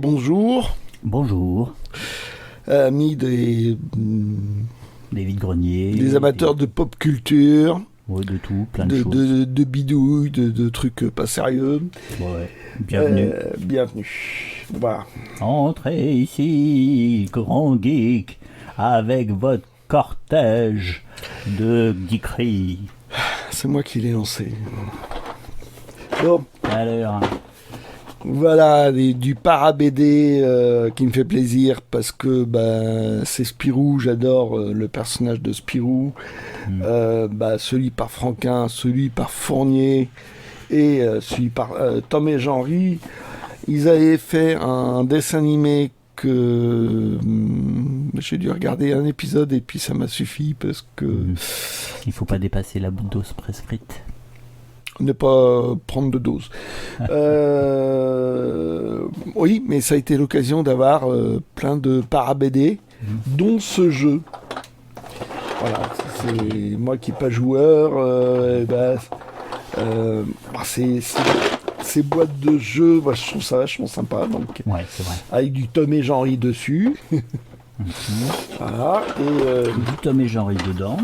bonjour. Bonjour. Amis des vides-greniers. Des amateurs de pop culture. Ouais, de tout, plein de choses. De bidouilles, de trucs pas sérieux. Ouais, bienvenue. Bienvenue. Voilà. Entrez ici, grand geek, avec votre cortège de geekeries. C'est moi qui l'ai lancé. Bon. Alors... Voilà, du para-BD qui me fait plaisir parce que c'est Spirou, j'adore le personnage de Spirou. Celui par Franquin, celui par Fournier et celui par Tom et Jean-Ry. Ils avaient fait un dessin animé que j'ai dû regarder un épisode et puis ça m'a suffi parce que... Il faut pas dépasser la dose prescrite. Ne pas prendre de dose. Oui, mais ça a été l'occasion d'avoir plein de para-BD, dont ce jeu. Voilà, c'est moi qui n'ai pas joueur. Ces boîtes de jeux, je trouve ça vachement sympa. Donc, ouais, c'est vrai. Avec du Tom et Jean-Ry dessus. Voilà. Et, du Tom et Jean-Ry dedans.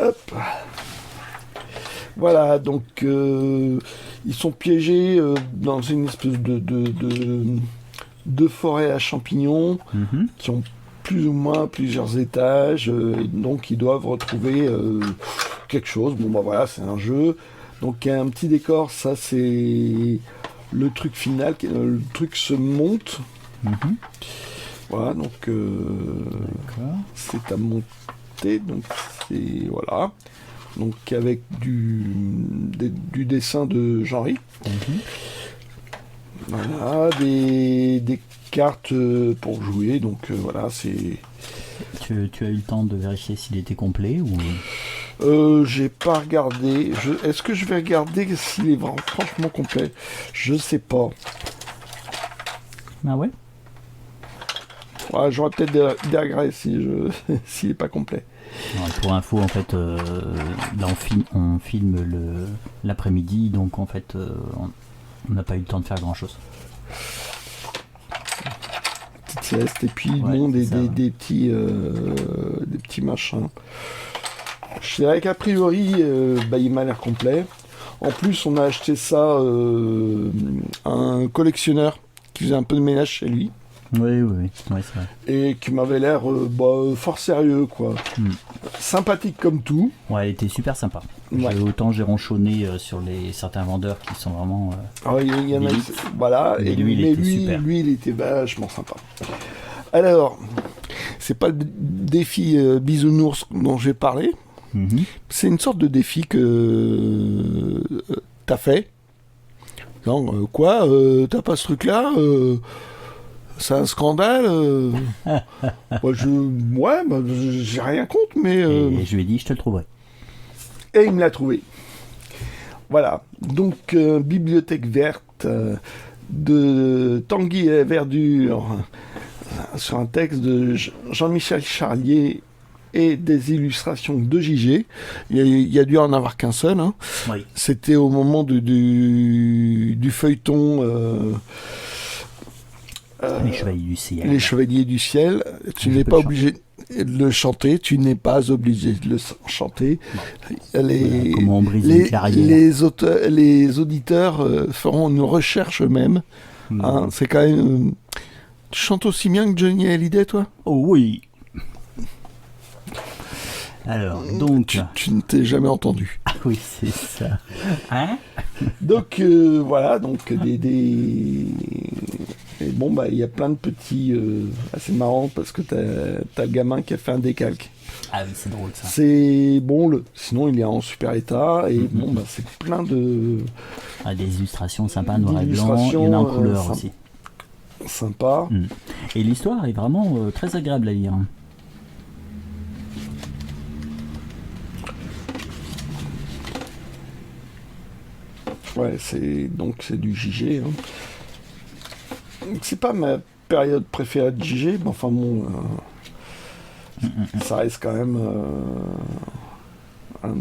Hop. Voilà, donc ils sont piégés dans une espèce de forêt à champignons qui ont plus ou moins plusieurs étages, donc ils doivent retrouver quelque chose. Bon, voilà, c'est un jeu. Donc il y a un petit décor, ça c'est le truc final, le truc se monte. Voilà, donc c'est à monter, donc c'est... Voilà. Donc avec du dessin de Jean-Ry. Voilà, des cartes pour jouer. Donc voilà, c'est... Tu as eu le temps de vérifier s'il était complet ou... J'ai pas regardé. Est-ce que je vais regarder s'il est vraiment franchement complet? Je sais pas. Ah ouais? Ouais, j'aurais peut-être des regrets s'il est pas complet. Ouais, pour info, en fait, là on filme l'après-midi, donc en fait, on n'a pas eu le temps de faire grand-chose. Petite sieste, et puis des petits machins. Je dirais qu'a priori, il m'a l'air complet. En plus, on a acheté ça à un collectionneur qui faisait un peu de ménage chez lui. Oui, c'est vrai. Et qui m'avait l'air fort sérieux, quoi. Sympathique comme tout. Ouais, elle était super sympa. Ouais. Autant j'ai ronchonné sur certains vendeurs qui sont vraiment... il y en a, voilà. Mais lui, il était super. Lui, il était vachement sympa. Alors, c'est pas le défi bisounours dont j'ai parlé. C'est une sorte de défi que t'as fait. Non, quoi t'as pas ce truc-là c'est un scandale. J'ai rien contre, mais... Et je lui ai dit, je te le trouverai. Et il me l'a trouvé. Voilà. Donc, bibliothèque verte de Tanguy et Verdure sur un texte de Jean-Michel Charlier et des illustrations de JG. Il y a dû en avoir qu'un seul. Hein. Oui. C'était au moment du feuilleton... les Chevaliers du Ciel. Les Chevaliers du Ciel. Tu n'es pas obligé de le chanter. Tu n'es pas obligé de le chanter. Comment on brise une carrière. Les auditeurs feront une recherche eux-mêmes. Hein, c'est quand même... Tu chantes aussi bien que Johnny Hallyday, toi? Oh oui. Alors, donc... Tu ne t'es jamais entendu. Ah oui, c'est ça. Hein? Donc, voilà, donc Et bon, il y a plein de petits... assez marrants parce que t'as le gamin qui a fait un décalque. Ah oui, c'est drôle ça. C'est bon, sinon il est en super état et c'est plein de... des illustrations sympas, noir et blanc, il y en a en couleur aussi. Sympa. Et l'histoire est vraiment très agréable à lire. Ouais, c'est du JG. Hein. C'est pas ma période préférée de JG, mais enfin bon, ça reste quand même un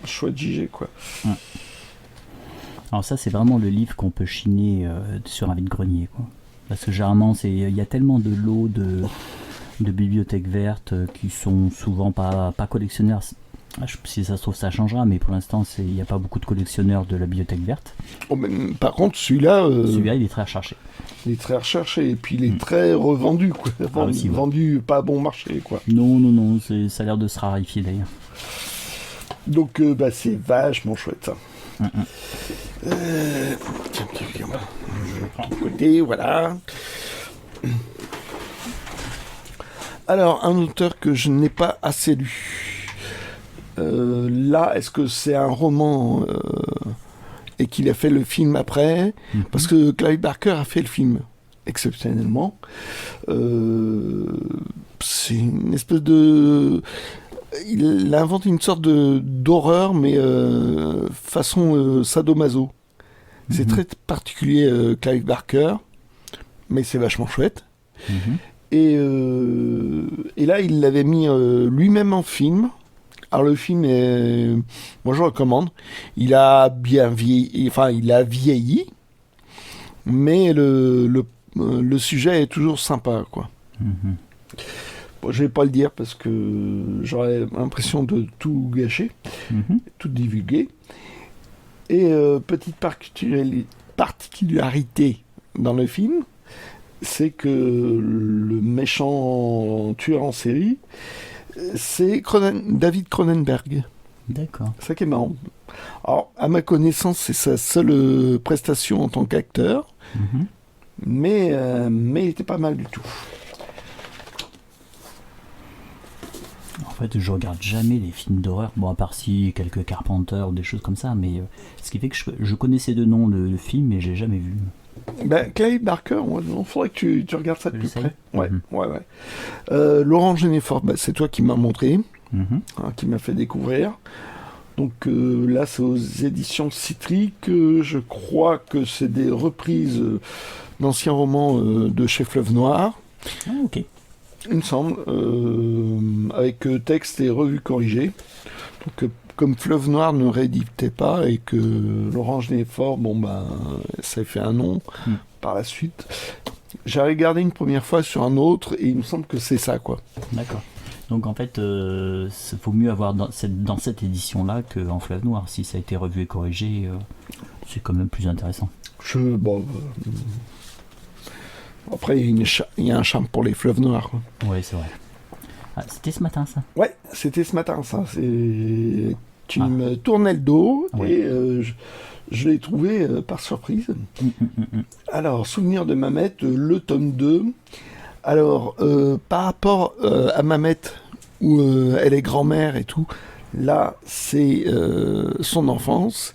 chouette JG, quoi. Alors ça, c'est vraiment le livre qu'on peut chiner sur un vide-grenier, quoi. Parce que généralement, il y a tellement de lots de bibliothèques vertes qui sont souvent pas collectionneurs. Si ça se trouve, ça changera, mais pour l'instant, il n'y a pas beaucoup de collectionneurs de la bibliothèque verte. Oh, mais, par contre, celui-là... Celui-là, il est très recherché. Il est très recherché, et puis il est très revendu, quoi. Aussi, ouais. Vendu pas à bon marché, quoi. Non, ça a l'air de se raréfier, d'ailleurs. Donc, c'est vachement chouette, ça. Tiens, je prends de côté, voilà. Alors, un auteur que je n'ai pas assez lu. Là, est-ce que c'est un roman et qu'il a fait le film après? Parce que Clive Barker a fait le film, exceptionnellement. C'est une espèce de... Il a inventé une sorte d'horreur, mais façon sadomaso. C'est très particulier, Clive Barker, mais c'est vachement chouette. Et là, il l'avait mis lui-même en film. Alors le film est... Moi, je recommande. Il a bien vieilli, enfin, il a vieilli, mais le sujet est toujours sympa, quoi. Bon, je vais pas le dire parce que j'aurais l'impression de tout gâcher, tout divulguer. Et petite particularité dans le film, c'est que le méchant tueur en série, c'est David Cronenberg. D'accord. C'est ça qui est marrant. Alors, à ma connaissance, c'est sa seule prestation en tant qu'acteur, mais il était pas mal du tout. En fait, je regarde jamais les films d'horreur, bon, à part si quelques Carpenter ou des choses comme ça, mais ce qui fait que je connaissais de nom le film, mais j'ai jamais vu. Clive Barker, il faudrait que tu regardes ça de plus près. Ouais. Laurent Genefort, c'est toi qui m'as montré, qui m'a fait découvrir. Donc là, c'est aux éditions Citrique. Je crois que c'est des reprises d'anciens romans de chez Fleuve Noir. Ah, ok. Il me semble, avec texte et revue corrigée. Donc, comme Fleuve Noir ne rééditait pas et que Laurent Genefort, ça fait un nom par la suite. J'ai regardé une première fois sur un autre et il me semble que c'est ça, quoi. D'accord. Donc en fait, il faut mieux avoir dans cette édition-là qu'en Fleuve Noir. Si ça a été revu et corrigé, c'est quand même plus intéressant. Après, il y a un charme pour les fleuves noirs, quoi. Oui, c'est vrai. Ah, c'était ce matin, ça? Ouais, c'était ce matin, ça. Tu me tournais le dos et je l'ai trouvé par surprise. Alors, Souvenir de Mamette, le tome 2. Alors, par rapport à Mamette, où elle est grand-mère et tout, là, c'est son enfance.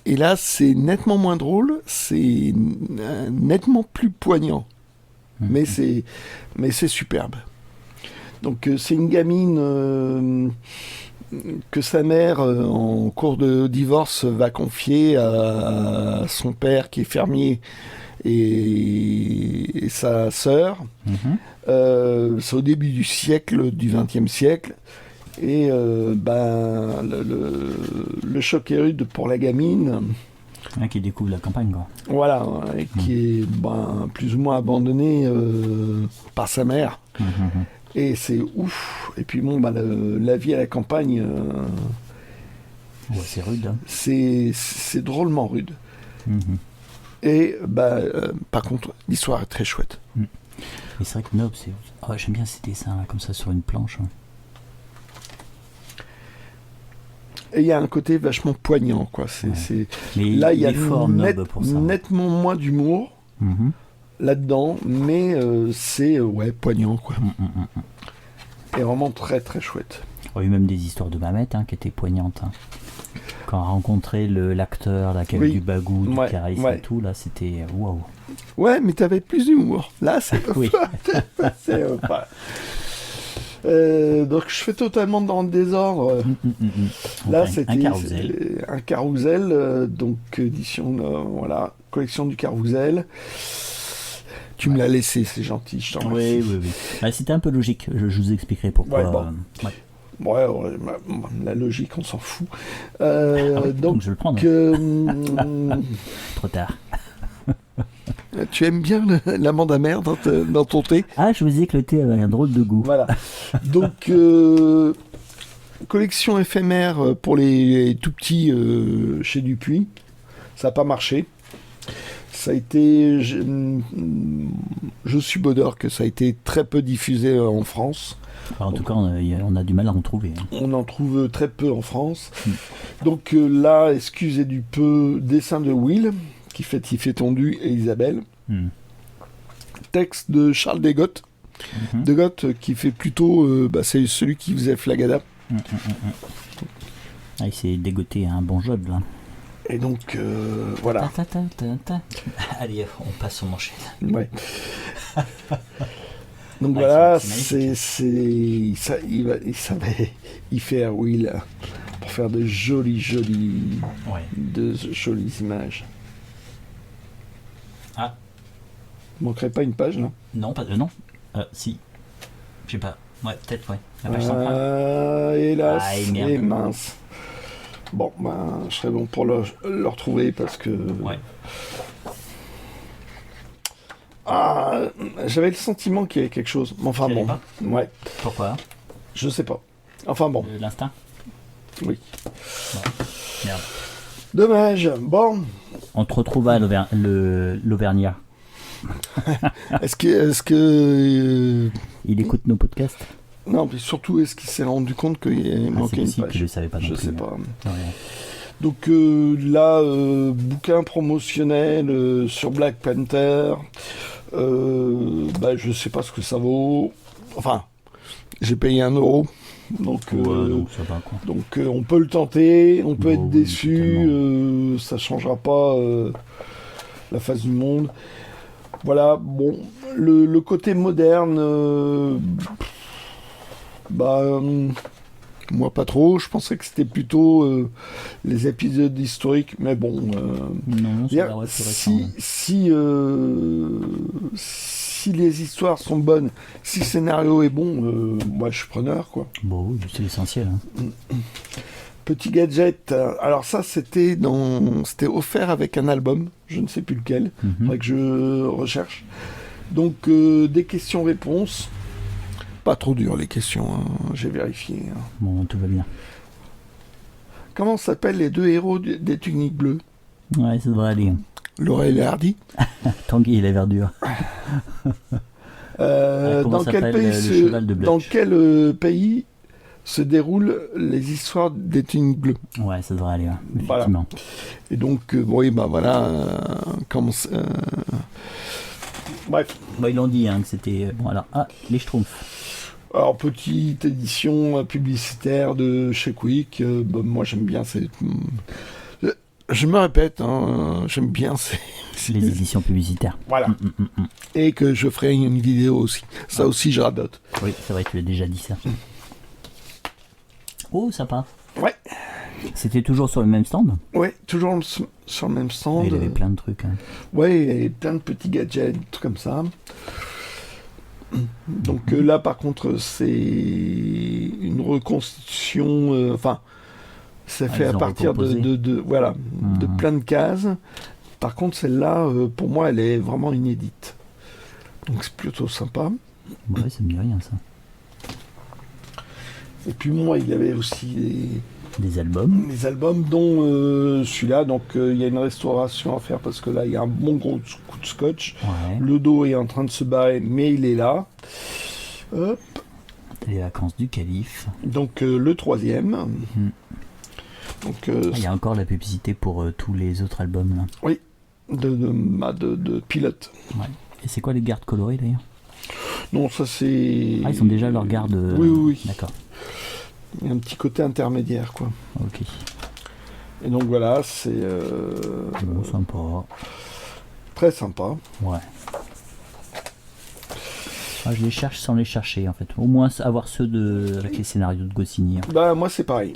Et là, c'est nettement moins drôle, c'est nettement plus poignant. Mais c'est superbe. Donc, c'est une gamine que sa mère, en cours de divorce, va confier à son père qui est fermier et sa sœur. C'est au début du XXe siècle. Et le choc est rude pour la gamine. Qui découvre la campagne, quoi. Voilà, qui est plus ou moins abandonnée par sa mère. Et c'est ouf. Et puis la vie à la campagne, c'est rude. Hein. C'est drôlement rude. Et par contre, l'histoire est très chouette. Et c'est vrai que Nob, j'aime bien ces dessins là, comme ça sur une planche. Hein. Et il y a un côté vachement poignant, quoi. Là, il y a nettement moins d'humour là-dedans, mais c'est poignant, quoi. Et vraiment très très chouette. Il y a eu même des histoires de Mamette qui étaient poignantes. Hein. Quand on a rencontré l'acteur qui avait du bagou, du charisme et tout, là c'était waouh. Ouais, mais t'avais plus d'humour. Là, c'est oui. Donc je fais totalement dans le désordre. Là, c'était un Carousel, donc édition, collection du Carousel. Tu me l'as laissé, c'est gentil, je t'en remercie. Oui. C'était un peu logique, je vous expliquerai pourquoi. La logique, on s'en fout. Donc je le prends. Trop tard. Tu aimes bien l'amande amère dans ton thé? Ah, je vous disais que le thé avait un drôle de goût. Voilà. Donc, collection éphémère pour les tout petits chez Dupuis. Ça n'a pas marché. Ça a été... Je suis bonheur que ça a été très peu diffusé en France. Alors, en tout cas, on a du mal à en trouver. On en trouve très peu en France. Donc là, excusez du peu, dessin de Will, qui fait Tiffé Tondu et Isabelle. Texte de Charles Degotte. Degotte qui fait plutôt... c'est celui qui faisait Flagada. Ah, il s'est dégoté un bon job, là. Et donc, voilà. Allez, on passe, on enchaîne. Ouais. Donc voilà, il savait y faire Will pour faire de jolies images. Ah. Il manquerait pas une page là? Non, non. Si. Je sais pas. Ouais, peut-être, ouais. La page centrale. Hélas, et mince. Bon, je serais bon pour le retrouver parce que... Ouais. J'avais le sentiment qu'il y avait quelque chose. Enfin bon. Ouais. Pourquoi? Je sais pas. Enfin bon. L'instinct? Oui. Ouais. Merde. Dommage. Bon. On te retrouve à l'Auvergnat. Est-ce que il écoute nos podcasts? Non, mais surtout, est-ce qu'il s'est rendu compte qu'il manquait une page? Je ne savais pas non plus. Je sais pas. Ouais. Donc là, bouquin promotionnel sur Black Panther. Je sais pas ce que ça vaut. Enfin, j'ai payé 1 €. Donc ça va, quoi. Donc on peut le tenter, on peut être déçu, ça changera pas la face du monde. Voilà, bon, le côté moderne, moi pas trop, je pensais que c'était plutôt les épisodes historiques, mais bon, non, si les histoires sont bonnes, si le scénario est bon, moi je suis preneur, quoi. Bon, oui, c'est l'essentiel. Petit gadget, alors ça c'était offert avec un album, je ne sais plus lequel, faudrait que je recherche. Donc des questions-réponses, pas trop dur les questions, j'ai vérifié. Bon, tout va bien. Comment s'appellent les 2 héros des Tuniques Bleues? Ouais, ça devrait aller. Laurel et Hardy. Tanguy et la verdure. Dans quel pays se déroulent les histoires des Tuniques Bleues? Ouais, ça devrait aller, effectivement. Voilà. Et donc, bref. Ils l'ont dit, que c'était... Bon, alors, les Schtroumpfs. Alors, petite édition publicitaire de chez Quick. Moi, j'aime bien je me répète, j'aime bien les éditions publicitaires. Voilà. Et que je ferai une vidéo aussi. Ça aussi, je radote. Oui, c'est vrai, tu l'as déjà dit ça. Oh, sympa. Ouais. C'était toujours sur le même stand? Ouais, toujours sur le même stand. Il y avait plein de trucs. Ouais, il y avait plein de petits gadgets, trucs comme ça. Donc là, par contre, c'est une reconstitution... c'est fait à partir de plein de cases. Par contre, celle-là, pour moi, elle est vraiment inédite. Donc c'est plutôt sympa. Ouais, ça me dit rien, ça. Et puis moi, il y avait aussi des albums. Des albums, dont celui-là. Donc il y a une restauration à faire parce que là, il y a un bon gros coup de scotch. Ouais. Le dos est en train de se barrer, mais il est là. Hop. Les vacances du calife. Donc le 3e. Donc, il y a encore la publicité pour tous les autres albums là. Oui, de Pilote. Ouais. Et c'est quoi les gardes colorées d'ailleurs? Non, ça c'est... ils ont déjà leur garde... Oui. D'accord. Il y a un petit côté intermédiaire, quoi. Ok. Et donc voilà, c'est... Bon, sympa. Très sympa. Ouais. Je les cherche sans les chercher en fait. Au moins avoir ceux avec les scénarios de Goscinny. Moi c'est pareil.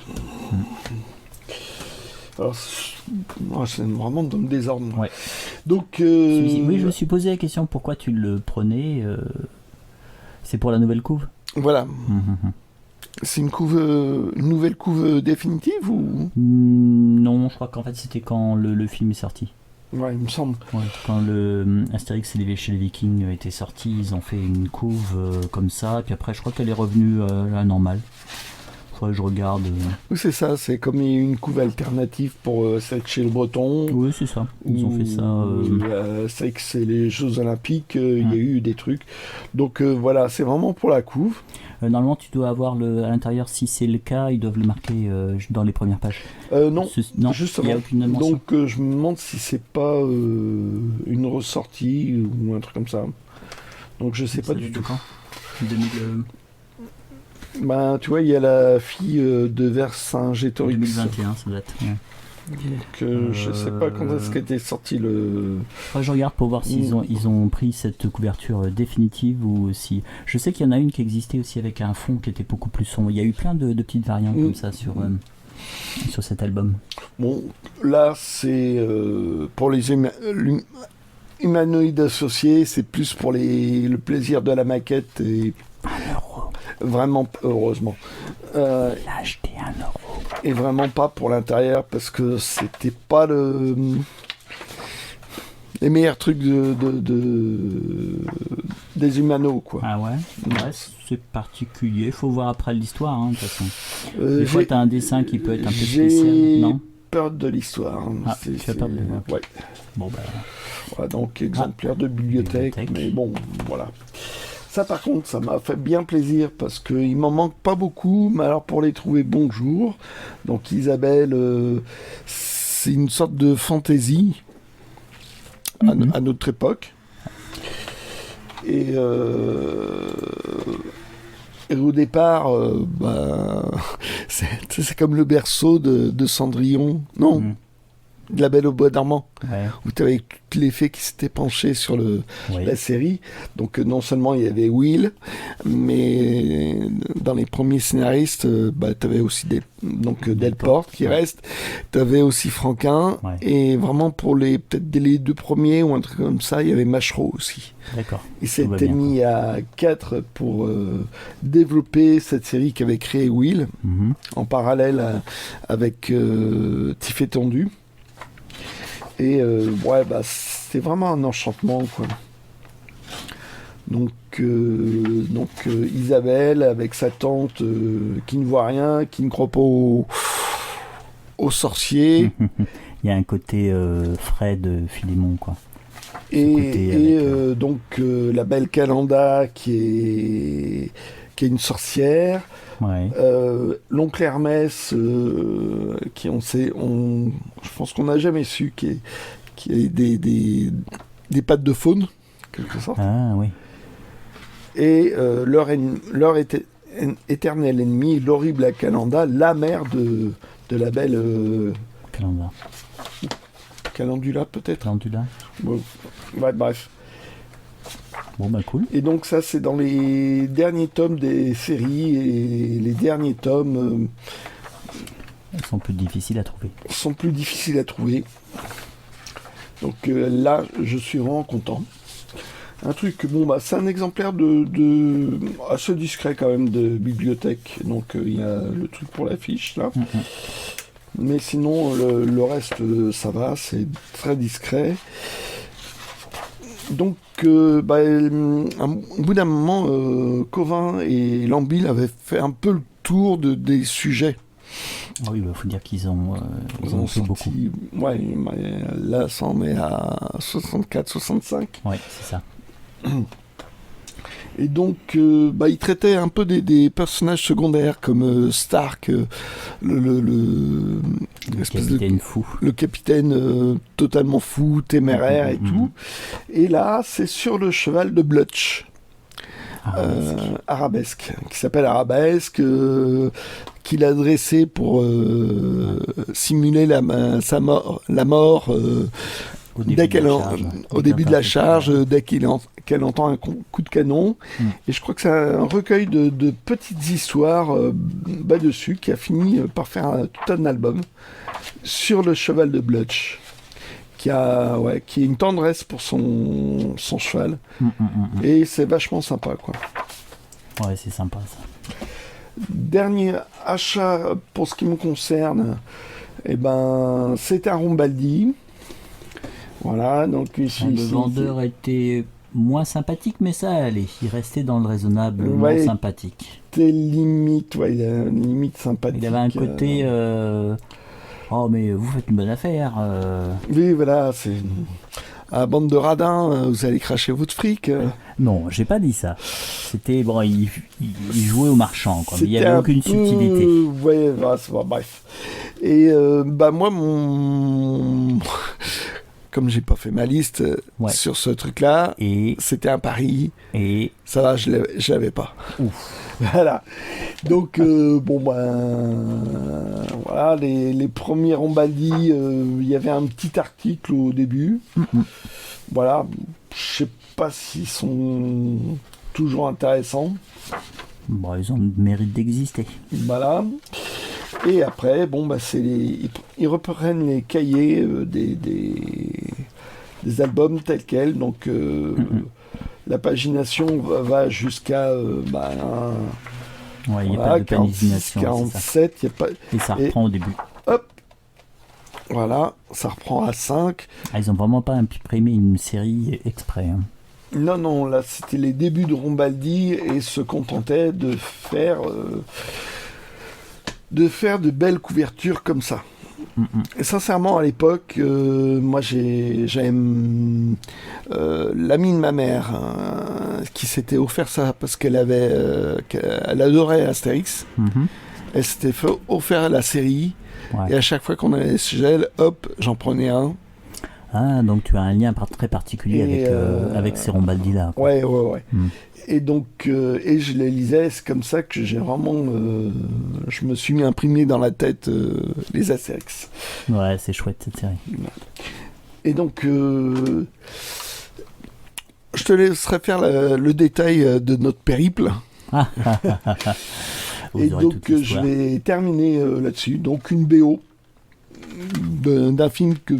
Alors, c'est vraiment dans le désordre. Ouais. Donc, oui, je me suis posé la question pourquoi tu le prenais. C'est pour la nouvelle couve. Voilà. C'est une nouvelle couve définitive ou... Non, je crois qu'en fait c'était quand le film est sorti. Ouais, il me semble. Ouais, quand le Astérix et chez les Vikings était sorti, ils ont fait une couve comme ça, et puis après je crois qu'elle est revenue à la normale. Faudrait que je regarde. Oui, c'est ça, c'est comme une couve alternative pour celle chez le Breton. Oui, c'est ça. Ils ont fait ça. C'est que c'est les Jeux Olympiques, il y a eu des trucs. Donc voilà, c'est vraiment pour la couve. Normalement, tu dois avoir à l'intérieur, si c'est le cas, ils doivent le marquer dans les premières pages. Non, non, justement. Il n'y a aucune mention. Donc je me demande si c'est pas une ressortie ou un truc comme ça. Donc je sais pas du tout. 2000, Ben, tu vois, il y a la fille de Vercingétorix. 2021, ça date. Ouais. Donc je sais pas quand est-ce qu'était sorti le... Je regarde pour voir s'ils ont pris cette couverture définitive ou si... Je sais qu'il y en a une qui existait aussi avec un fond qui était beaucoup plus sombre. Il y a eu plein de petites variantes comme ça sur cet album. Bon, là c'est pour les humanoïdes associés, c'est plus pour le plaisir de la maquette et... 1 euro. Vraiment, heureusement. Il a acheté 1 euro. Et vraiment pas pour l'intérieur parce que c'était pas les meilleurs trucs des humanos, quoi. Ah ouais, ouais, c'est particulier. Faut voir après l'histoire, de toute façon. Des fois, t'as un dessin qui peut être un peu spécial. Non, peur de l'histoire. Ah, tu as peur de l'histoire. Ouais. Bon, bah... Voilà, donc exemplaire de bibliothèque, mais bon, voilà. Ça, par contre, ça m'a fait bien plaisir parce qu'il m'en manque pas beaucoup, mais alors pour les trouver, bonjour. Donc Isabelle, c'est une sorte de fantaisie à notre époque. Et au départ, c'est comme le berceau de Cendrillon. Non, de La Belle au Bois dormant. Ouais. Où tu avais toutes les fées qui s'étaient penchées sur la série. Donc non seulement il y avait Will, mais dans les premiers scénaristes, tu avais aussi Delporte qui reste. Tu avais aussi Franquin. Ouais. Et vraiment pour peut-être les 2 premiers ou un truc comme ça, il y avait Machereau aussi. D'accord. Il s'était mis à 4 pour développer cette série qu'avait créée Will, en parallèle avec Tiff et Tendu. Et c'est vraiment un enchantement, quoi. Donc Isabelle avec sa tante qui ne voit rien, qui ne croit pas aux sorciers. Il y a un côté frais de Philémon, quoi. Donc la belle Calanda qui est une sorcière. Ouais. L'oncle Hermès qui je pense qu'on n'a jamais su qui a des pattes de faune quelque sorte. Ah oui. Et leur éternel ennemi, l'horrible Calanda, la mère de la belle Calanda. Calendula peut-être. Calendula. Bon, ouais, bref. Bon bah cool. Et donc ça c'est dans les derniers tomes des séries et les derniers tomes sont plus difficiles à trouver. Donc là je suis vraiment content. Un truc, c'est un exemplaire assez discret quand même de bibliothèque. Donc il y a le truc pour l'affiche là. Mais sinon le reste ça va, c'est très discret. Donc, au bout d'un moment, Covin et Lambil avaient fait un peu le tour des sujets. Ah oui, il faut dire qu'ils ont fait beaucoup. Ouais, là, ça en est à 64-65. Ouais, c'est ça. Et donc, il traitait un peu des personnages secondaires comme Stark, le capitaine fou. Le capitaine totalement fou, téméraire et tout. Et là, c'est sur le cheval de Blutch. Arabesque, qui s'appelle Arabesque, qu'il a dressé pour simuler la mort au début de la charge, dès qu'elle entend un coup de canon. Et je crois que c'est un recueil de petites histoires dessus qui a fini par faire tout un album sur le cheval de Blutch, qui a une tendresse pour son cheval. Et c'est vachement sympa, quoi. Ouais, c'est sympa ça. Dernier achat pour ce qui me concerne, eh ben, c'est un Rombaldi. Voilà, donc ici. Le vendeur était moins sympathique, mais ça allait. Il restait dans le raisonnablement Ouais, sympathique. c'était limite, ouais, il a une limite sympathique. Il avait un côté. Oh, mais vous faites une bonne affaire. Oui, voilà, c'est. À bande de radins, vous allez cracher votre fric. Non, j'ai pas dit ça. C'était. Bon, il jouait au marchand, quoi. Mais il n'y C'était avait un aucune peu- subtilité. Ouais, bah, bref. Et bah moi, comme j'ai pas fait ma liste Ouais. sur ce truc-là, Et. c'était un pari. Et. Ça va, je l'avais pas. Ouf. Voilà. Donc, bon, ben. Voilà, les premiers Rombaldi, il y avait un petit article au début. Voilà. Je sais pas s'ils sont toujours intéressants. Bon, ils ont le mérite d'exister. Voilà. Et après, bon, bah, ils reprennent les cahiers des albums tels quels. Donc, la pagination va jusqu'à Ouais, il n'y a voilà, pas de 46, panisation. 47. Y a pas... Et ça reprend au début. Hop, voilà, ça reprend à 5. Ah, ils ont vraiment pas imprimé une série exprès. Hein. Non, non, là, c'était les débuts de Rombaldi et se contentaient de faire de belles couvertures comme ça. Et sincèrement, à l'époque, moi, j'avais l'amie de ma mère qui s'était offert ça parce qu'elle adorait Astérix. Elle s'était offert la série. Ouais. Et à chaque fois qu'on allait chez elle, hop, j'en prenais un. Ah, donc tu as un lien très particulier Et, avec ces Rombaldi-là. Quoi. Ouais. Et donc, et je les lisais, c'est comme ça que j'ai vraiment, je me suis mis imprimé dans la tête les Astérix. Ouais, c'est chouette cette série. Et donc, je te laisserai faire le détail de notre périple. Vous Et aurez donc, toute l'histoire. je vais terminer là-dessus. Donc, une BO d'un film que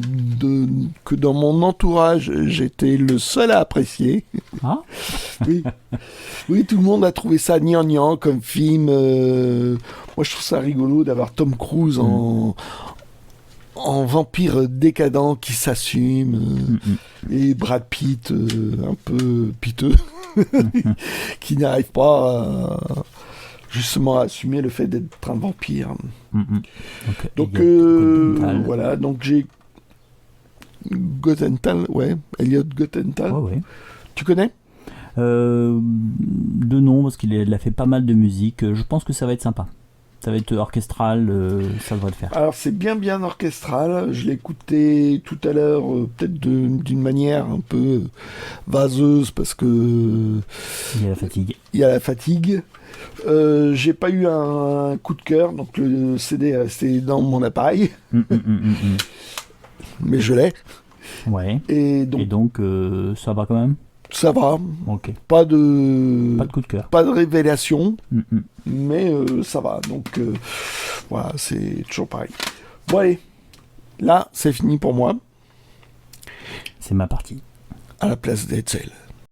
dans mon entourage, j'étais le seul à apprécier. Ah, Oui. Oui, tout le monde a trouvé ça gnangnan comme film. Moi, je trouve ça rigolo d'avoir Tom Cruise en vampire décadent qui s'assume. Et Brad Pitt, un peu piteux, qui n'arrive pas justement à assumer le fait d'être un vampire. Donc, voilà, donc j'ai Gothenthal, ouais, Elliot Gothenthal. ouais. Tu connais? De nom, parce qu'il a fait pas mal de musique. Je pense que ça va être sympa. Ça va être orchestral, ça devrait le faire. Alors c'est bien orchestral, je l'ai écouté tout à l'heure, peut-être d'une manière un peu vaseuse parce que Il y a la fatigue. il y a la fatigue. J'ai pas eu un coup de cœur, donc le CD est resté dans mon appareil, mais je l'ai. Ouais. Et donc, Et donc, ça va quand même. ça va, Ok. pas de Pas de coup de cœur. pas de révélation, Mm. mais ça va. Donc voilà, c'est toujours pareil. Bon allez, là c'est fini pour moi. C'est ma partie. À la place d'Etzel.